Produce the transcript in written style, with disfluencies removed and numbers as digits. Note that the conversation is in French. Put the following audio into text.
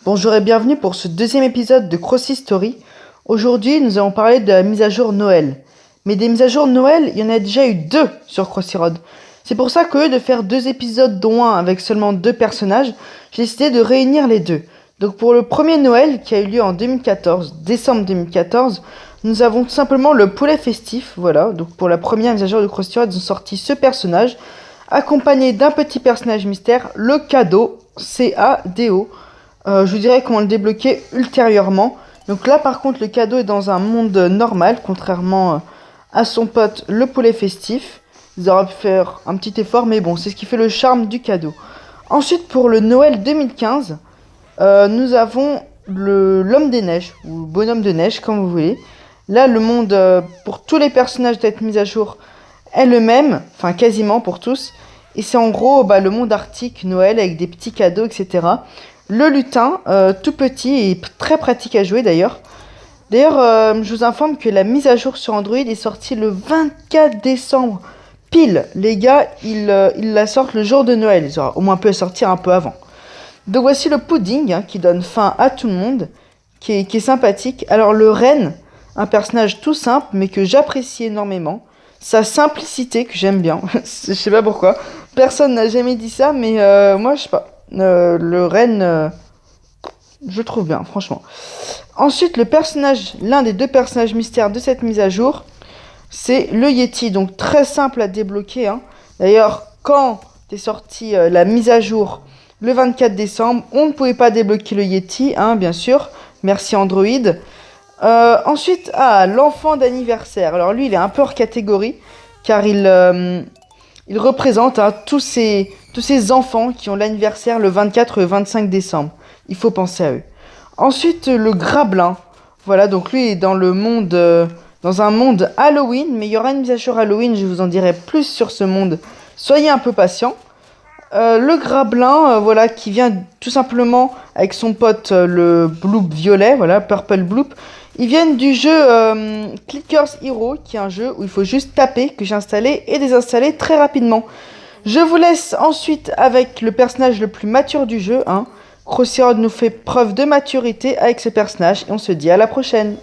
Bonjour et bienvenue pour ce deuxième épisode de Crossy Story. Aujourd'hui, nous allons parler de la mise à jour Noël. Mais des mises à jour Noël, il y en a déjà eu deux sur Crossy Road. C'est pour ça qu'au lieu de faire deux épisodes dont un avec seulement deux personnages, j'ai décidé de réunir les deux. Donc pour le premier Noël qui a eu lieu en 2014, décembre 2014, nous avons tout simplement le poulet festif. Voilà, donc pour la première mise à jour de Crossy Road, ils ont sorti ce personnage, accompagné d'un petit personnage mystère, le cadeau, C-A-D-O. Je vous dirai comment le débloquer ultérieurement. Donc là par contre le cadeau est dans un monde normal, contrairement à son pote le poulet festif. Ils auraient pu faire un petit effort, mais bon, c'est ce qui fait le charme du cadeau. Ensuite pour le Noël 2015, nous avons l'homme des neiges, ou le bonhomme de neige comme vous voulez. Là le monde pour tous les personnages d'être mis à jour est le même, enfin quasiment pour tous. Et c'est en gros le monde arctique, Noël, avec des petits cadeaux, etc. Le lutin, tout petit et très pratique à jouer d'ailleurs. D'ailleurs, je vous informe que la mise à jour sur Android est sortie le 24 décembre. Pile, les gars, ils la sortent le jour de Noël. Ils auraient au moins pu la sortir un peu avant. Donc voici le pudding qui donne faim à tout le monde, qui est sympathique. Alors le renne, un personnage tout simple mais que j'apprécie énormément. Sa simplicité que j'aime bien. Je sais pas pourquoi. Personne n'a jamais dit ça, mais moi je sais pas. Le renne, je trouve bien, franchement. Ensuite, l'un des deux personnages mystères de cette mise à jour, c'est le Yeti. Donc très simple à débloquer. D'ailleurs, quand est sortie la mise à jour le 24 décembre, on ne pouvait pas débloquer le Yeti, bien sûr. Merci Android. Ensuite, l'enfant d'anniversaire. Alors lui, il est un peu hors catégorie, car il représente tous ces enfants qui ont l'anniversaire le 24 et le 25 décembre. Il faut penser à eux. Ensuite, le Grablin. Voilà, donc lui est dans un monde Halloween, mais il y aura une mise à jour Halloween, je vous en dirai plus sur ce monde. Soyez un peu patients. Le Grablin, voilà, qui vient tout simplement avec son pote le Bloop violet, voilà, Purple Bloop. Ils viennent du jeu Clickers Hero, qui est un jeu où il faut juste taper, que j'ai installé et désinstaller très rapidement. Je vous laisse ensuite avec le personnage le plus mature du jeu. Crossy Road nous fait preuve de maturité avec ce personnage et on se dit à la prochaine.